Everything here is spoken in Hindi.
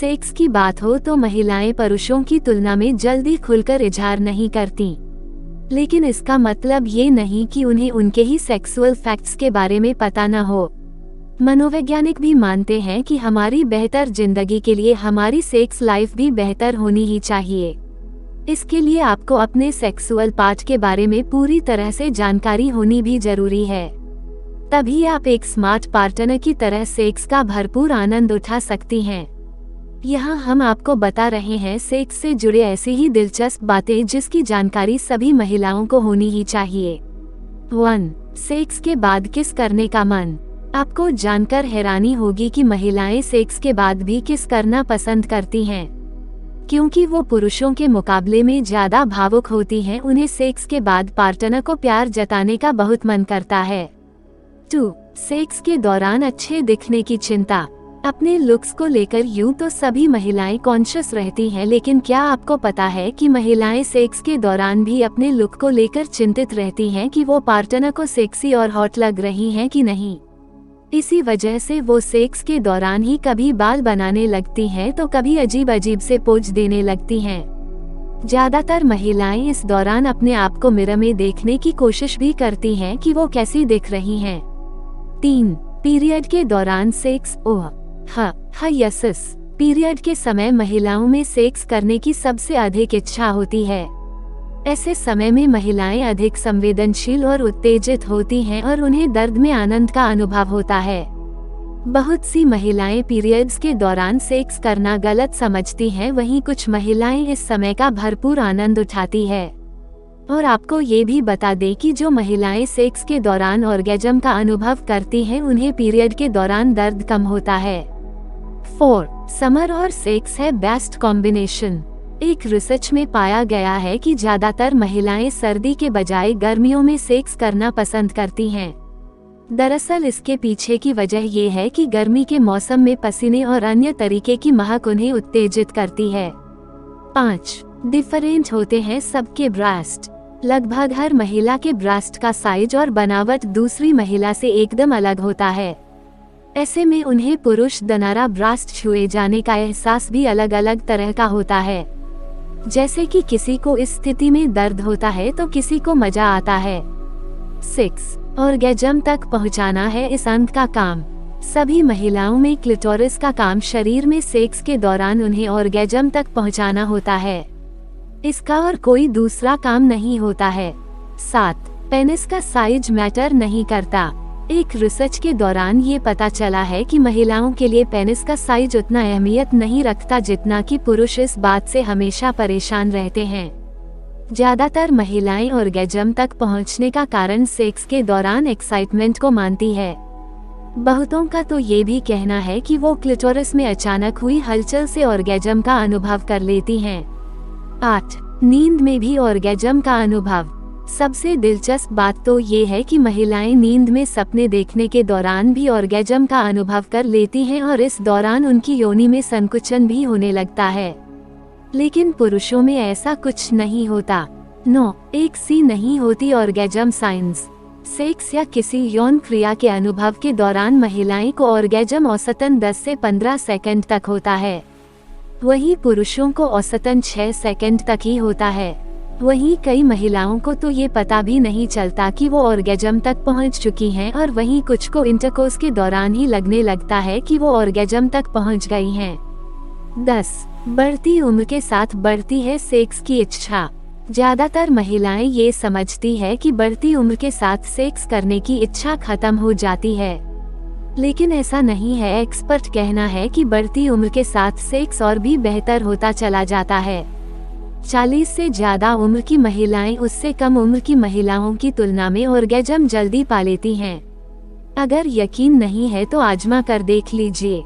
सेक्स की बात हो तो महिलाएं पुरुषों की तुलना में जल्दी खुलकर इजहार नहीं करती, लेकिन इसका मतलब ये नहीं कि उन्हें उनके ही सेक्सुअल फैक्ट्स के बारे में पता न हो। मनोवैज्ञानिक भी मानते हैं कि हमारी बेहतर जिंदगी के लिए हमारी सेक्स लाइफ भी बेहतर होनी ही चाहिए। इसके लिए आपको अपने सेक्सुअल पार्ट के बारे में पूरी तरह से जानकारी होनी भी जरूरी है। तभी आप एक स्मार्ट पार्टनर की तरह सेक्स का भरपूर आनंद उठा सकती हैं। यहाँ हम आपको बता रहे हैं सेक्स से जुड़े ऐसी ही दिलचस्प बातें जिसकी जानकारी सभी महिलाओं को होनी ही चाहिए। 1. सेक्स के बाद किस करने का मन। आपको जानकर हैरानी होगी कि महिलाएं सेक्स के बाद भी किस करना पसंद करती हैं। क्योंकि वो पुरुषों के मुकाबले में ज्यादा भावुक होती हैं, उन्हें सेक्स के बाद पार्टनर को प्यार जताने का बहुत मन करता है। 2. सेक्स के दौरान अच्छे दिखने की चिंता। अपने लुक्स को लेकर यूं तो सभी महिलाएं कॉन्शियस रहती हैं, लेकिन क्या आपको पता है कि महिलाएं सेक्स के दौरान भी अपने लुक को लेकर चिंतित रहती हैं कि वो पार्टनर को सेक्सी और हॉट लग रही हैं कि नहीं। इसी वजह से वो सेक्स के दौरान ही कभी बाल बनाने लगती हैं तो कभी अजीब अजीब से पोज देने लगती हैं। ज्यादातर महिलाएं इस दौरान अपने आप को मिरर में देखने की कोशिश भी करती हैं कि वो कैसी दिख रही हैं। 3. पीरियड के दौरान सेक्स। यस, पीरियड के समय महिलाओं में सेक्स करने की सबसे अधिक इच्छा होती है। ऐसे समय में महिलाएं अधिक संवेदनशील और उत्तेजित होती हैं और उन्हें दर्द में आनंद का अनुभव होता है। बहुत सी महिलाएं पीरियड्स के दौरान सेक्स करना गलत समझती हैं, वहीं कुछ महिलाएं इस समय का भरपूर आनंद उठाती है। और आपको ये भी बता दें कि जो महिलाएं सेक्स के दौरान ऑर्गेजम का अनुभव करती हैं, उन्हें पीरियड के दौरान दर्द कम होता है। 4. समर और सेक्स है बेस्ट कॉम्बिनेशन। एक रिसर्च में पाया गया है कि ज्यादातर महिलाएं सर्दी के बजाय गर्मियों में सेक्स करना पसंद करती हैं। दरअसल इसके पीछे की वजह ये है कि गर्मी के मौसम में पसीने और अन्य तरीके की महक उन्हें उत्तेजित करती है। 5. डिफरेंट होते हैं सबके ब्रेस्ट। लगभग हर महिला के ब्रेस्ट का साइज और बनावट दूसरी महिला से एकदम अलग होता है। ऐसे में उन्हें पुरुष दनारा ब्रेस्ट छुए जाने का एहसास भी अलग अलग तरह का होता है। जैसे कि किसी को इस स्थिति में दर्द होता है तो किसी को मजा आता है। 6. ऑर्गेजम तक पहुंचाना है इस अंग का काम। सभी महिलाओं में क्लिटोरिस का काम शरीर में सेक्स के दौरान उन्हें ऑर्गेजम तक पहुंचाना होता है। इसका और कोई दूसरा काम नहीं होता है। 7. पेनिस का साइज मैटर नहीं करता। एक रिसर्च के दौरान ये पता चला है कि महिलाओं के लिए पेनिस का साइज उतना अहमियत नहीं रखता जितना कि पुरुष इस बात से हमेशा परेशान रहते हैं। ज्यादातर महिलाएं ऑर्गेजम तक पहुंचने का कारण सेक्स के दौरान एक्साइटमेंट को मानती है। बहुतों का तो ये भी कहना है कि वो क्लिटोरिस में अचानक हुई हलचल से ऑर्गेजम का अनुभव कर लेती हैं। 8. नींद में भी ऑर्गेजम का अनुभव। सबसे दिलचस्प बात तो ये है कि महिलाएं नींद में सपने देखने के दौरान भी ऑर्गेजम का अनुभव कर लेती हैं और इस दौरान उनकी योनि में संकुचन भी होने लगता है। लेकिन पुरुषों में ऐसा कुछ नहीं होता। 9. एक सी नहीं होती ऑर्गेजम साइंस। सेक्स या किसी यौन क्रिया के अनुभव के दौरान महिलाएं को ऑर्गेजम औसतन 10 से 15 सेकंड तक होता है, वहीं पुरुषों को औसतन 6 सेकंड तक ही होता है। वहीं कई महिलाओं को तो ये पता भी नहीं चलता कि वो ऑर्गेजम तक पहुंच चुकी हैं और वहीं कुछ को इंटरकोर्स के दौरान ही लगने लगता है कि वो ऑर्गेजम तक पहुंच गई हैं। 10. बढ़ती उम्र के साथ बढ़ती है सेक्स की इच्छा। ज्यादातर महिलाएं ये समझती है कि बढ़ती उम्र के साथ सेक्स करने की इच्छा खत्म हो जाती है, लेकिन ऐसा नहीं है। एक्सपर्ट कहना है कि बढ़ती उम्र के साथ सेक्स और भी बेहतर होता चला जाता है। 40 से ज्यादा उम्र की महिलाएं उससे कम उम्र की महिलाओं की तुलना में ऑर्गेजम जल्दी पा लेती हैं। अगर यकीन नहीं है तो आजमा कर देख लीजिए।